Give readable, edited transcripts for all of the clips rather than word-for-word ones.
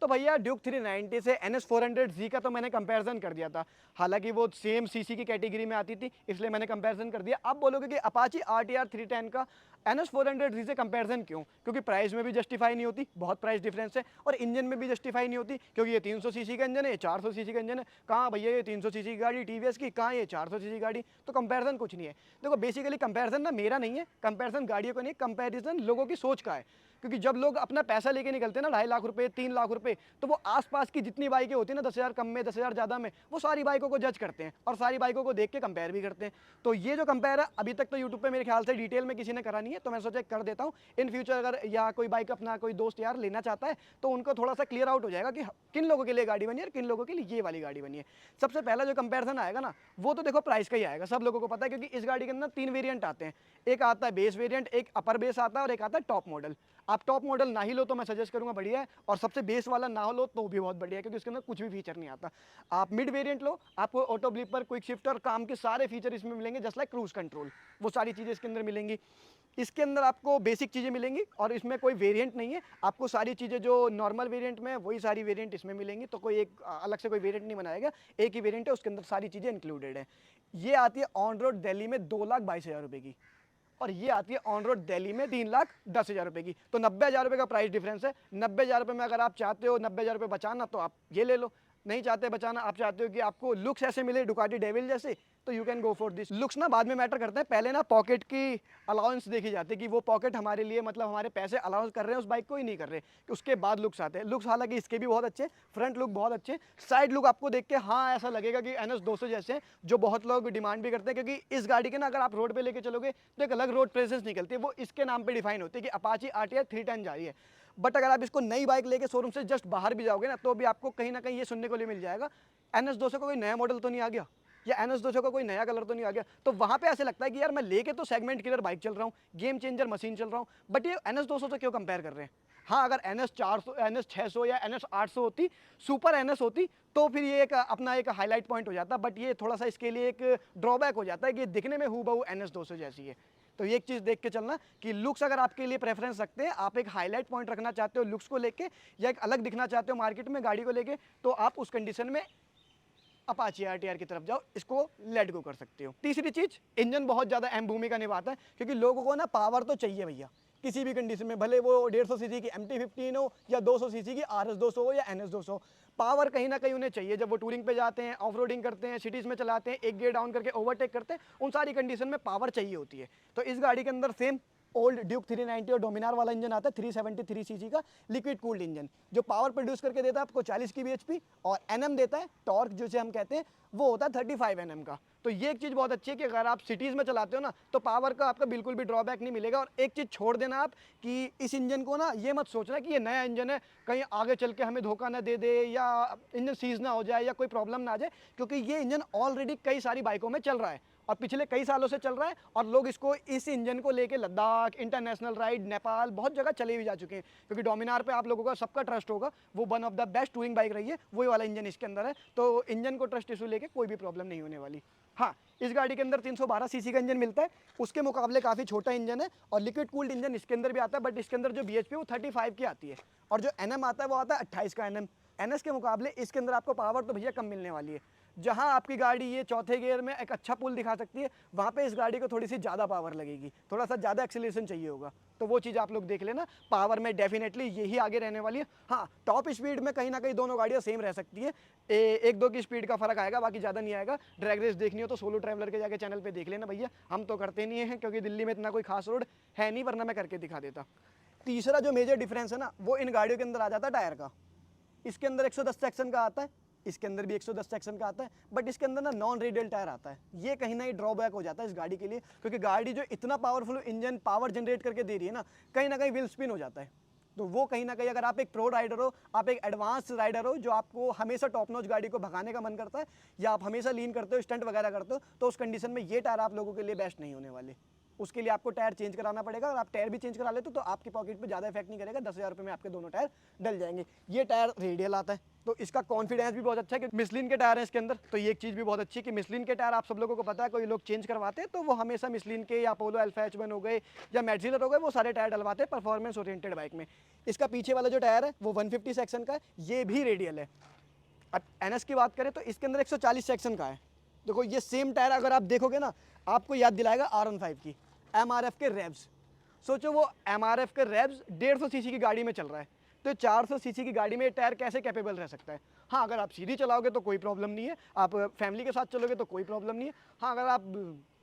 तो भैया ड्यूक 390 से NS400Z का तो मैंने कंपैरिजन कर दिया था, हालांकि वो सेम सीसी की कैटेगरी में आती थी इसलिए मैंने कंपैरिजन कर दिया। आप बोलोगे कि अपाची RTR 310 का NS400Z से कंपैरिजन क्यों? क्योंकि प्राइस में भी जस्टिफाई नहीं होती, बहुत प्राइस डिफरेंस है, और इंजन में भी जस्टिफाई नहीं होती क्योंकि ये 300 सीसी का इंजन है, ये 400 सीसी का इंजन है। कहाँ भैया ये 300 सीसी की गाड़ी TVS की, कहाँ ये 400 सीसी गाड़ी? तो कंपैरिजन कुछ नहीं है। देखो बेसिकली कंपैरिजन ना मेरा नहीं है, कंपैरिजन गाड़ियों का नहीं है, कंपैरिजन लोगों की सोच का है। क्योंकि जब लोग अपना पैसा लेके निकलते हैं ना 2.5 लाख रुपए 3 लाख रुपए, तो वो आसपास की जितनी बाइकें होती हैं ना 10,000 कम में 10,000 ज़्यादा में, वो सारी बाइकों को जज करते हैं और सारी बाइकों को देख के कंपेयर भी करते हैं। तो ये जो कंपेयर है अभी तक तो यूट्यूब पे मेरे ख्याल से डिटेल में किसी ने करा नहीं है, तो मैं सोचा कर देता हूँ। इन फ्यूचर अगर या कोई बाइक अपना कोई दोस्त यार लेना चाहता है तो उनको थोड़ा सा क्लियर आउट हो जाएगा कि किन लोगों के लिए गाड़ी बनी है और किन लोगों के लिए ये वाली गाड़ी बनी है। सबसे पहला जो कंपेरिजन आएगा ना वो तो देखो प्राइस का ही आएगा, सब लोगों को पता है क्योंकि इस गाड़ी के अंदर 3 वेरिएंट आते हैं। एक आता है बेस वेरिएंट, एक अपर बेस आता है और एक आता है टॉप मॉडल। आप टॉप मॉडल ना ही लो तो मैं सजेस्ट करूंगा बढ़िया है, और सबसे बेस वाला ना हो लो तो भी बहुत बढ़िया है क्योंकि उसके अंदर कुछ भी फीचर नहीं आता। आप मिड वेरिएंट लो, आपको ऑटो ब्लीपर, क्विक शिफ्टर, काम के सारे फीचर इसमें मिलेंगे, जस्ट लाइक क्रूज कंट्रोल, वो सारी चीज़ें इसके अंदर मिलेंगी। इसके अंदर आपको बेसिक चीज़ें मिलेंगी और इसमें कोई वेरिएंट नहीं है, आपको सारी चीज़ें जो नॉर्मल वेरिएंट में वही सारी वेरिएंट इसमें मिलेंगी, तो कोई एक अलग से कोई वेरिएंट नहीं बनाएगा, एक ही वेरिएंट है उसके अंदर सारी चीज़ें इंक्लूडेड है। ये आती है ऑन रोड दिल्ली में 2,22,000 रुपये की, और ये आती है ऑन रोड दिल्ली में 3,10,000 रुपये की। तो 90,000 रुपये का प्राइस डिफरेंस है। 90,000 रुपये में अगर आप चाहते हो 90,000 रुपये बचाना तो आप ये ले लो, नहीं चाहते बचाना, आप चाहते हो कि आपको लुक्स ऐसे मिले डुकाटी डेविल जैसे, तो you can go for this. Looks ना बाद में मैटर करते हैं, पहले ना पॉकेट की अलाउंस देखी जाती है कि वो पॉकेट हमारे लिए मतलब हमारे पैसे अलाउंस कर रहे हैं उस बाइक को ही नहीं कर रहे, उसके बाद लुक्स आते हैं। लुक्स हालांकि इसके भी बहुत अच्छे, फ्रंट लुक बहुत अच्छे, साइड लुक आपको देख के हाँ ऐसा लगेगा कि NS200 जैसे हैं, जो बहुत लोग डिमांड भी करते हैं क्योंकि इस गाड़ी के ना अगर आप रोड पे लेके चलोगे तो एक अलग रोड प्रेजेंस निकलती है, वो इसके नाम पे डिफाइन होती है कि अपाची RTR 310 जा रही है। बट अगर आप इसको नई बाइक लेके शोरूम से जस्ट बाहर भी जाओगे ना तो भी आपको कहीं ना कहीं ये सुनने को लिए मिल जाएगा, NS200 का कोई नया मॉडल तो नहीं आ गया, या NS200 का कोई नया कलर तो नहीं आ गया। तो वहां पे ऐसे लगता है कि यार मैं लेके तो सेगमेंट किलर बाइक चल रहा हूँ, गेम चेंजर मशीन चल रहा हूँ, बट ये NS200 से क्यों कंपेयर कर रहे हैं? हाँ अगर NS400 NS600 या NS800 होती, सुपर NS होती, तो फिर ये एक अपना एक हाईलाइट पॉइंट हो जाता, बट ये थोड़ा सा इसके लिए एक ड्रॉबैक हो जाता है कि दिखने में हूबहू NS200 जैसी है। तो ये एक चीज़ देख के चलना कि लुक्स अगर आपके लिए प्रेफरेंस रखते हैं, आप एक हाईलाइट पॉइंट रखना चाहते हो लुक्स को लेके, या एक अलग दिखना चाहते हो मार्केट में गाड़ी को लेके, तो आप उस कंडीशन में अपाची RTR की तरफ जाओ, इसको लेट गो कर सकते हो। तीसरी चीज, इंजन बहुत ज्यादा अहम भूमिका निभाता है क्योंकि लोगों को ना पावर तो चाहिए भैया किसी भी कंडीशन में, भले वो 150 सीसी की MT-15 हो या 200 सीसी की RS200 हो या NS200, पावर कहीं ना कहीं उन्हें चाहिए। जब वो टूरिंग पे जाते हैं, ऑफ रोडिंग करते हैं, सिटीज में चलाते हैं, एक गियर डाउन करके ओवरटेक करते हैं, उन सारी कंडीशन में पावर चाहिए होती है। तो इस गाड़ी के अंदर सेम ओल्ड ड्यूक 390 और डोमिनार वाला इंजन आता है 373 सीसी का लिक्विड कूल्ड इंजन, जो पावर प्रोड्यूस करके देता है आपको 40 की bhp, और एनएम देता है, टॉर्क जिसे हम कहते हैं वो होता है 35 एनएम का। तो ये एक चीज़ बहुत अच्छी है कि अगर आप सिटीज़ में चलाते हो ना तो पावर का आपका बिल्कुल भी ड्रॉबैक नहीं मिलेगा। और एक चीज़ छोड़ देना आप कि इस इंजन को ना ये मत सोचना कि ये नया इंजन है कहीं आगे चल के हमें धोखा ना दे दे या इंजन सीज ना हो जाए या कोई प्रॉब्लम ना आ जाए, क्योंकि ये इंजन ऑलरेडी कई सारी बाइकों में चल रहा है और पिछले कई सालों से चल रहा है, और लोग इसको इस इंजन को लेके लद्दाख, इंटरनेशनल राइड, नेपाल, बहुत जगह चले भी जा चुके हैं क्योंकि डोमिनार पे आप लोगों का सबका ट्रस्ट होगा, वो one of the best touring bike रही है, वही वाला इंजन इसके अंदर है। तो इंजन को ट्रस्ट इशू लेके कोई भी प्रॉब्लम नहीं होने वाली। हाँ, इस गाड़ी के अंदर 312 सीसी का इंजन मिलता है, उसके मुकाबले काफ़ी छोटा इंजन है, और लिक्विड कूल्ड इंजन इसके अंदर भी आता है, बट इसके अंदर जो bhp है वो 35 की आती है, और जो एनएम आता है वो आता है 28 का एनएम। एनएस के मुकाबले इसके अंदर आपको पावर तो भैया कम मिलने वाली है। जहां आपकी गाड़ी ये चौथे गियर में एक अच्छा पुल दिखा सकती है, वहां पे इस गाड़ी को थोड़ी सी ज़्यादा पावर लगेगी, थोड़ा सा ज़्यादा एक्सीलरेशन चाहिए होगा, तो वो चीज़ आप लोग देख लेना। पावर में डेफिनेटली यही आगे रहने वाली है। हाँ, टॉप स्पीड में कहीं ना कहीं दोनों गाड़ियाँ सेम रह सकती है, 1-2 की स्पीड का फर्क आएगा, बाकी ज़्यादा नहीं आएगा। ड्रैग रेस देखनी हो तो सोलो ट्रैवलर के जाके चैनल पर देख लेना भैया, हम तो करते नहीं हैं क्योंकि दिल्ली में इतना कोई खास रोड है नहीं, वरना मैं करके दिखा देता। तीसरा जो मेजर डिफरेंस है ना वो इन गाड़ियों के अंदर आ जाता है टायर का। इसके अंदर 110 सेक्शन का आता है, इसके अंदर भी 110 सेक्शन का आता है, बट इसके अंदर ना नॉन रेडियल टायर आता है। ये कहीं ना कहीं ड्रॉबैक हो जाता है इस गाड़ी के लिए, क्योंकि गाड़ी जो इतना पावरफुल इंजन पावर जनरेट करके दे रही है ना, कहीं ना कहीं व्हील स्पिन हो जाता है। तो वो कहीं ना कहीं अगर आप एक प्रो राइडर हो, आप एक एडवांस राइडर हो जो आपको हमेशा टॉप नॉच गाड़ी को भगाने का मन करता है, या आप हमेशा लीन करते हो, स्टंट वगैरह करते हो, तो उस कंडीशन में ये टायर आप लोगों के लिए बेस्ट नहीं होने वाले। उसके लिए आपको टायर चेंज कराना पड़ेगा। और आप टायर भी चेंज करा लेते तो आपकी पॉकेट पे ज़्यादा इफेक्ट नहीं करेगा, 10,000 रुपये में आपके दोनों टायर डल जाएंगे। ये टायर रेडियल आता है तो इसका कॉन्फिडेंस भी बहुत अच्छा है कि मिशलिन के टायर हैं इसके अंदर। तो ये एक चीज़ भी बहुत अच्छी है कि मिशलिन के टायर आप सब लोगों को पता है, कोई लोग चेंज करवाते हैं तो वो हमेशा मिशलिन के या अपोलो अल्फा H1 हो गए या मैटजिलर हो गए, वो सारे टायर डलवाते हैं परफॉर्मेंस ओरिएंटेड बाइक में। इसका पीछे वाला जो टायर है वो 150 सेक्शन का है, ये भी रेडियल है। अब NS की बात करें तो इसके अंदर 140 सेक्शन का है। देखो ये सेम टायर अगर आप देखोगे ना, आपको याद दिलाएगा R15 की MRF के रेव्स। सोचो वो MRF के रेव्स 150 सीसी की गाड़ी में चल रहा है, तो 400 सीसी की गाड़ी में ये टायर कैसे कैपेबल रह सकता है। हाँ, अगर आप सीधी चलाओगे तो कोई प्रॉब्लम नहीं है, आप फैमिली के साथ चलोगे तो कोई प्रॉब्लम नहीं है। हाँ, अगर आप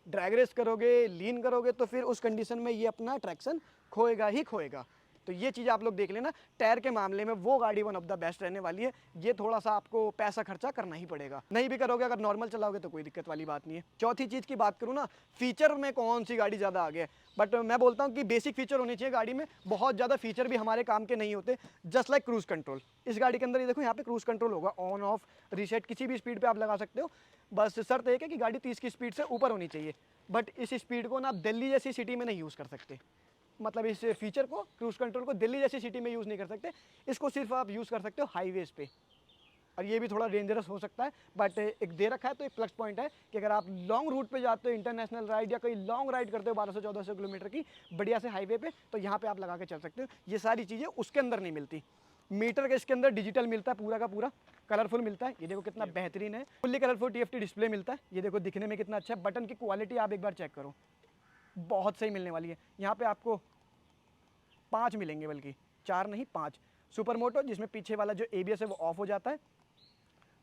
ड्रैग रेस करोगे, लीन करोगे तो फिर उस कंडीशन में ये अपना ट्रैक्शन खोएगा ही खोएगा। तो ये चीज़ आप लोग देख लेना, टायर के मामले में वो गाड़ी वन ऑफ द बेस्ट रहने वाली है। ये थोड़ा सा आपको पैसा खर्चा करना ही पड़ेगा, नहीं भी करोगे अगर नॉर्मल चलाओगे तो कोई दिक्कत वाली बात नहीं है। चौथी चीज़ की बात करूँ ना, फीचर में कौन सी गाड़ी ज़्यादा आगे है, बट मैं बोलता हूँ कि बेसिक फीचर होने चाहिए गाड़ी में। बहुत ज़्यादा फीचर भी हमारे काम के नहीं होते, जस्ट लाइक क्रूज़ कंट्रोल। इस गाड़ी के अंदर ये देखो, यहाँ पे क्रूज़ कंट्रोल होगा, ऑन ऑफ रीसेट किसी भी स्पीड पर आप लगा सकते हो। बस शर्त एक है कि गाड़ी 30 की स्पीड से ऊपर होनी चाहिए, बट इस स्पीड को ना आप दिल्ली जैसी सिटी में नहीं यूज़ कर सकते। मतलब इस फीचर को, क्रूज कंट्रोल को दिल्ली जैसी सिटी में यूज़ नहीं कर सकते, इसको सिर्फ आप यूज़ कर सकते हो हाईवेज पे। और ये भी थोड़ा डेंजरस हो सकता है, बट एक दे रखा है तो एक प्लस पॉइंट है कि अगर आप लॉन्ग रूट पे जाते हो, इंटरनेशनल राइड या कोई लॉन्ग राइड करते हो 1200-1400 किलोमीटर की बढ़िया से हाईवे पे, तो यहाँ पे आप लगा के चल सकते हो। ये सारी चीज़ें उसके अंदर नहीं मिलती। मीटर का इसके अंदर डिजिटल मिलता है, पूरा का पूरा कलरफुल मिलता है। ये देखो कितना बेहतरीन है, फुल्ली कलरफुल TFT डिस्प्ले मिलता है। ये देखो दिखने में कितना अच्छा है। बटन की क्वालिटी आप एक बार चेक करो, बहुत सही मिलने वाली है। यहाँ पे आपको 5 मिलेंगे, बल्कि 4 नहीं 5। सुपर मोटो, जिसमें पीछे वाला जो ABS है वो ऑफ हो जाता है।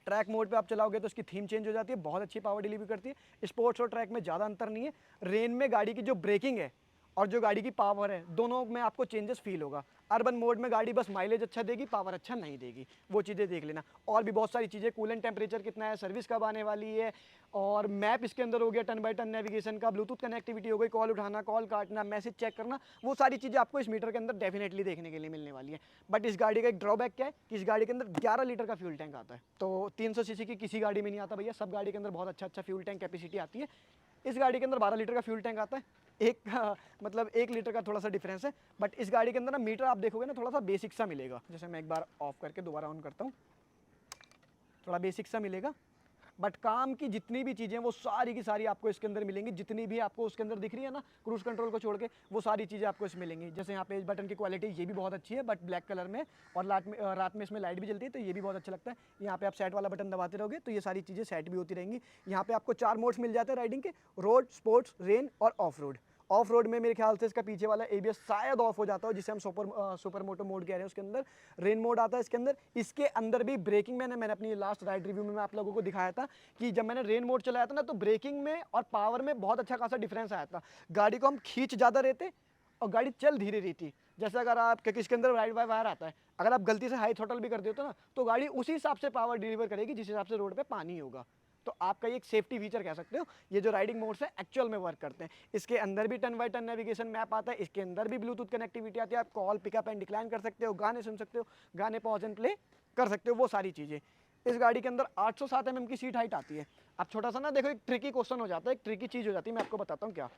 ट्रैक मोड पे आप चलाओगे तो इसकी थीम चेंज हो जाती है, बहुत अच्छी पावर डिलीवरी करती है। स्पोर्ट्स और ट्रैक में ज़्यादा अंतर नहीं है। रेन में गाड़ी की जो ब्रेकिंग है और जो गाड़ी की पावर है, दोनों में आपको चेंजेस फील होगा। अर्बन मोड में गाड़ी बस माइलेज अच्छा देगी, पावर अच्छा नहीं देगी, वो चीज़ें देख लेना। और भी बहुत सारी चीज़ें, कूलेंट टेम्परेचर कितना है, सर्विस कब आने वाली है, और मैप इसके अंदर हो गया, टर्न बाय टर्न नेविगेशन का, ब्लूटूथ कनेक्टिविटी हो गई, कॉल उठाना, कॉल काटना, मैसेज चेक करना, वो सारी चीज़ें आपको इस मीटर के अंदर डेफिनेटली देखने के लिए मिलने वाली है। बट इस गाड़ी का एक ड्रॉबैक क्या है कि इस गाड़ी के अंदर 11 लीटर का फ्यूल टैंक आता है। तो 300 सीसी की किसी गाड़ी में नहीं आता भैया, सब गाड़ी के अंदर बहुत अच्छा फ्यूल टैंक कैपेसिटी आती है। इस गाड़ी के अंदर 12 लीटर का फ्यूल टैंक आता है। मतलब 1 लीटर का थोड़ा सा डिफरेंस है। बट इस गाड़ी के अंदर ना मीटर आप देखोगे ना थोड़ा सा बेसिक सा मिलेगा। जैसे मैं एक बार ऑफ करके दोबारा ऑन करता हूँ, थोड़ा बेसिक सा मिलेगा। बट काम की जितनी भी चीज़ें वो सारी की सारी आपको इसके अंदर मिलेंगी, जितनी भी आपको उसके अंदर दिख रही है ना क्रूज कंट्रोल को छोड़ के, वो सारी चीज़ें आपको इसमें मिलेंगी। जैसे यहाँ पे बटन की क्वालिटी ये भी बहुत अच्छी है, बट ब्लैक कलर में, और रात में इसमें लाइट भी जलती है, तो ये भी बहुत अच्छा लगता है। यहाँ पे आप सेट वाला बटन दबाते रहोगे तो ये सारी चीज़ें सेट भी होती रहेंगी। यहाँ पे आपको 4 मोड्स मिल जाते हैं राइडिंग के, रोड, स्पोर्ट्स, रेन और ऑफ रोड। ऑफ रोड में मेरे ख्याल से इसका पीछे वाला ABS शायद ऑफ हो जाता है, जिसे हम सुपर मोटो मोड कह रहे हैं। उसके अंदर रेन मोड आता है इसके अंदर। इसके अंदर भी ब्रेकिंग मैंने अपनी लास्ट राइड रिव्यू में मैं आप लोगों को दिखाया था कि जब मैंने रेन मोड चलाया था ना, तो ब्रेकिंग में और पावर में बहुत अच्छा खासा डिफरेंस आया था। गाड़ी को हम खींच ज़्यादा रहे थे और गाड़ी चल धीरे रही थी। जैसे अगर आप, क्योंकि इसके अंदर राइड बाय वायर आता है, अगर आप गलती से हाई थ्रॉटल भी कर देते हो ना, तो गाड़ी उसी हिसाब से पावर डिलीवर करेगी जिस हिसाब से रोड पे पानी होगा। तो आपका ये एक सेफ्टी फीचर कह सकते हो। ये जो राइडिंग मोड्स है एक्चुअल में वर्क करते हैं। इसके अंदर भी turn by turn navigation map आता है, इसके अंदर भी ब्लूटूथ कनेक्टिविटी आती है। आप कॉल पिकअप एंड डिक्लाइन कर सकते हो, गाने सुन सकते हो, गाने पॉज एंड प्ले कर सकते हो, वो सारी चीज़ें। इस गाड़ी के अंदर 807 mm की सीट हाइट आती है। अब छोटा सा ना देखो, एक ट्रिकी क्वेश्चन हो जाता है, एक ट्रिकी चीज़ हो जाती है, मैं आपको बताता हूँ क्या।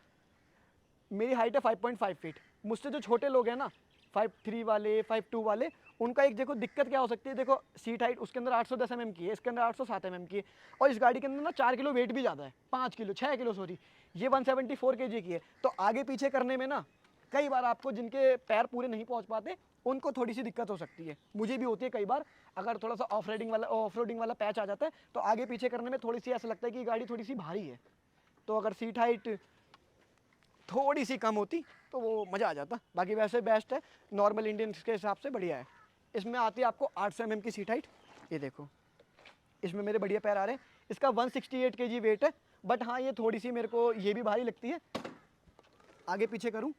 मेरी हाइट है 5.5 फीट। मुझसे जो छोटे लोग हैं ना, 5'3" वाले, 5'2" वाले, उनका एक देखो दिक्कत क्या हो सकती है। देखो सीट हाइट उसके अंदर 810 mm की है, इसके अंदर 807 mm की है, और इस गाड़ी के अंदर ना 4 किलो वेट भी ज़्यादा है, 5 किलो 6 किलो सॉरी, ये 174 kg की है। तो आगे पीछे करने में ना कई बार आपको, जिनके पैर पूरे नहीं पहुंच पाते, उनको थोड़ी सी दिक्कत हो सकती है। मुझे भी होती है कई बार, अगर थोड़ा सा ऑफ रोडिंग वाला पैच आ जाता है तो आगे पीछे करने में थोड़ी सी ऐसा लगता है कि गाड़ी थोड़ी सी भारी है। तो अगर सीट हाइट थोड़ी सी कम होती तो वो मज़ा आ जाता। बाकी वैसे बेस्ट है, नॉर्मल इंडियन के हिसाब से बढ़िया है। इसमें आती है आपको 800 mm की सीट हाइट। ये देखो इसमें मेरे बढ़िया पैर आ रहे हैं। इसका 168 kg वेट है, बट हाँ ये थोड़ी सी मेरे को ये भी भारी लगती है। आगे पीछे करूँ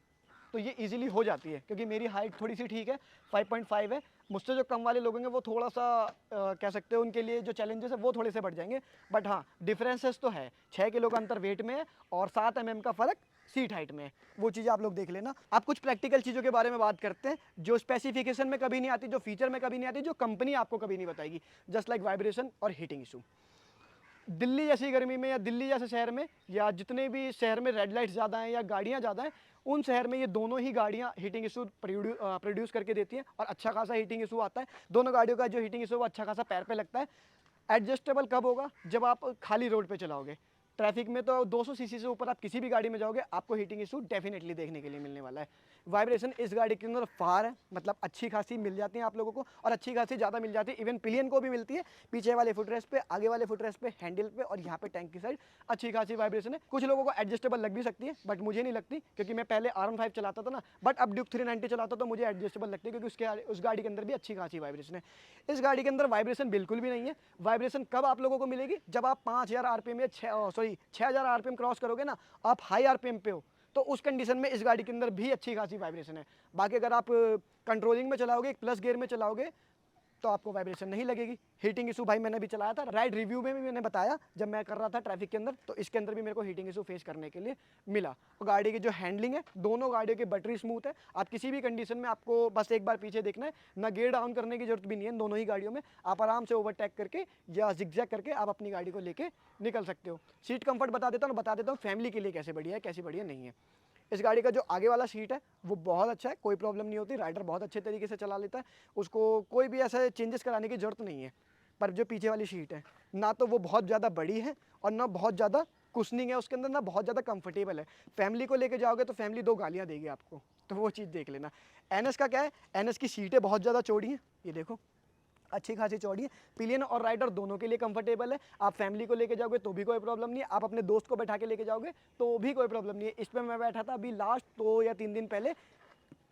तो ये इजीली हो जाती है, क्योंकि मेरी हाइट थोड़ी सी ठीक है, 5.5 है। मुझसे जो कम वाले लोग होंगे वो थोड़ा सा कह सकते हो, उनके लिए जो चैलेंजेस है वो थोड़े से बढ़ जाएंगे। बट हाँ डिफरेंसेस तो है, 6 किलो का अंतर वेट में है और 7 mm का फ़र्क सीट हाइट में है। वो चीज़ें आप लोग देख लेना। आप कुछ प्रैक्टिकल चीज़ों के बारे में बात करते हैं जो स्पेसिफिकेशन में कभी नहीं आती, जो फीचर में कभी नहीं आती, जो कंपनी आपको कभी नहीं बताएगी, जस्ट लाइक वाइब्रेशन और हीटिंग इशू। दिल्ली जैसी गर्मी में या दिल्ली जैसे शहर में या जितने भी शहर में रेड लाइट्स ज़्यादा हैं या गाड़ियाँ ज़्यादा हैं, उन शहर में ये दोनों ही गाड़ियाँ हीटिंग इशू प्रोड्यूस करके देती हैं और अच्छा खासा हीटिंग इशू आता है। दोनों गाड़ियों का जो हीटिंग इशू वो अच्छा खासा पैर पे लगता है। एडजस्टेबल कब होगा? जब आप खाली रोड पे चलाओगे। ट्रैफिक में तो 200 सीसी से ऊपर आप किसी भी गाड़ी में जाओगे, आपको हीटिंग इशू डेफिनेटली देखने के लिए मिलने वाला है। वाइब्रेशन इस गाड़ी के अंदर फार है, मतलब अच्छी खासी मिल जाती है आप लोगों को और अच्छी खासी ज़्यादा मिल जाती है। इवन पिलियन को भी मिलती है, पीछे वाले फुटरेस्ट पे, आगे वाले फुटरेस्ट पे, हैंडल पे और यहाँ पे टैंक की साइड अच्छी खासी वाइब्रेशन है। कुछ लोगों को एडजस्टेबल लग भी सकती है, बट मुझे नहीं लगती, क्योंकि मैं पहले R15 चलाता था ना, बट अब ड्यूक 390 चलाता तो मुझे एडजस्टेबल लगती है, क्योंकि उस गाड़ी के अंदर भी अच्छी खासी वाइब्रेशन है। इस गाड़ी के अंदर वाइब्रेशन बिल्कुल भी नहीं है। वाइब्रेशन कब आप लोगों को मिलेगी? जब आप 5000 आरपीएम या 6000 आरपीएम क्रॉस करोगे ना, आप हाई आरपीएम पे हो, तो उस कंडीशन में इस गाड़ी के अंदर भी अच्छी खासी वाइब्रेशन है। बाकी अगर आप कंट्रोलिंग में चलाओगे, प्लस गियर में चलाओगे, तो आपको वाइब्रेशन नहीं लगेगी। हीटिंग इशू भाई मैंने भी चलाया था, राइड रिव्यू में भी मैंने बताया जब मैं कर रहा था ट्रैफिक के अंदर, तो इसके अंदर भी मेरे को हीटिंग इशू फेस करने के लिए मिला। और गाड़ी की जो हैंडलिंग है, दोनों गाड़ियों की बैटरी स्मूथ है। आप किसी भी कंडीशन में, आपको बस एक बार पीछे देखना है, ना गियर डाउन करने की जरूरत भी नहीं है। दोनों ही गाड़ियों में आप आराम से ओवरटेक करके या जिगजैग करके आप अपनी गाड़ी को लेके निकल सकते हो। सीट कंफर्ट बता देता हूँ फैमिली के लिए कैसे बढ़िया है, कैसे बढ़िया नहीं है। इस गाड़ी का जो आगे वाला सीट है वो बहुत अच्छा है, कोई प्रॉब्लम नहीं होती, राइडर बहुत अच्छे तरीके से चला लेता है, उसको कोई भी ऐसा चेंजेस कराने की ज़रूरत नहीं है। पर जो पीछे वाली सीट है ना, तो वो बहुत ज़्यादा बड़ी है और ना बहुत ज़्यादा कुशनिंग है उसके अंदर, ना बहुत ज़्यादा कंफर्टेबल है। फैमिली को लेके जाओगे तो फैमिली 2 गालियाँ देगी आपको, तो वो चीज़ देख लेना। NS का क्या है, NS की सीटें बहुत ज़्यादा चौड़ी हैं, ये देखो अच्छी खासी चौड़ी है। पिलियन और राइडर दोनों के लिए कंफर्टेबल है। आप फैमिली को लेके जाओगे तो भी कोई प्रॉब्लम नहीं है, आप अपने दोस्त को बैठा के लेके जाओगे तो भी कोई प्रॉब्लम नहीं है। इस पर मैं बैठा था अभी लास्ट 2 या 3 दिन पहले,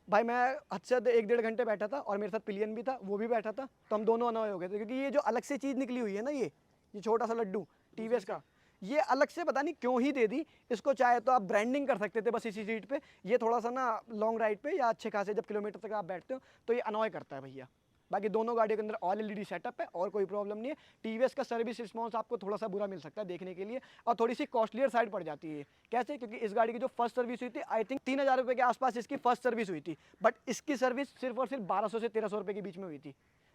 भाई मैं हद से 1-1.5 घंटे बैठा था और मेरे साथ पिलियन भी था, वो भी बैठा था, तो हम दोनों अनॉय हो गए थे, क्योंकि ये जो अलग से चीज़ निकली हुई है ना, ये छोटा सा लड्डू टीवीएस का, ये अलग से पता नहीं क्यों ही दे दी। इसको चाहे तो आप ब्रांडिंग कर सकते थे बस इसी सीट पे, ये थोड़ा सा ना लॉन्ग राइड पे या अच्छे खासे जब किलोमीटर तक आप बैठते हो तो ये अनॉय करता है भैया। बाकी दोनों गाड़ियों के अंदर ऑल एलईडी सेटअप है और कोई प्रॉब्लम नहीं है। टीवीएस का सर्विस रिस्पॉन्स आपको थोड़ा सा बुरा मिल सकता है देखने के लिए, और थोड़ी सी कॉस्टलियर साइड पड़ जाती है। कैसे? क्योंकि इस गाड़ी की जो फर्स्ट सर्विस हुई थी, आई थिंक 3000 रुपये के आसपास इसकी फर्स्ट सर्विस हुई थी, बट इसकी सर्विस सिर्फ और सिर्फ 1200 से 1300 रुपये के बीच में हुई थी,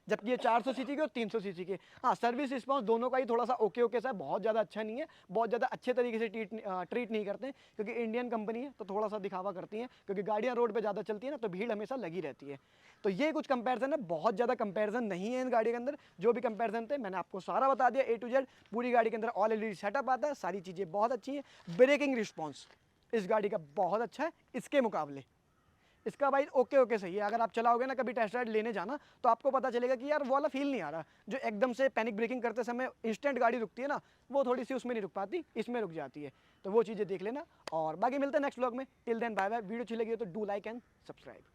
जबकि ये 400 सीसी के और 300 सीसी के। हाँ, सर्विस रिस्पॉन्स दोनों का ही थोड़ा सा ओके सा है, बहुत ज़्यादा अच्छा नहीं है, बहुत ज़्यादा अच्छे तरीके से ट्रीट नहीं करते हैं, क्योंकि इंडियन कंपनी है तो थोड़ा सा दिखावा करती हैं, क्योंकि गाड़ियाँ रोड पे ज़्यादा चलती है ना, तो भीड़ हमेशा लगी रहती है। तो ये कुछ कंपैरिजन है, बहुत ज़्यादा कंपैरिजन नहीं है इन गाड़ी के अंदर। जो भी कंपैरिजन थे मैंने आपको सारा बता दिया A to Z। पूरी गाड़ी के अंदर ऑल एलईडी सेटअप आता है, सारी चीज़ें बहुत अच्छी हैं। ब्रेकिंग रिस्पॉन्स इस गाड़ी का बहुत अच्छा है इसके मुकाबले। इसका भाई ओके सही है। अगर आप चलाओगे ना कभी टेस्ट राइड लेने जाना, तो आपको पता चलेगा कि यार वो वाला फील नहीं आ रहा, जो एकदम से पैनिक ब्रेकिंग करते समय इंस्टेंट गाड़ी रुकती है ना, वो थोड़ी सी उसमें नहीं रुक पाती, इसमें रुक जाती है। तो वो चीज़ें देख लेना, और बाकी मिलते हैं नेक्स्ट व्लॉग में। Till then bye bye. Video अच्छी लगी हो तो डू लाइक एंड सब्सक्राइब।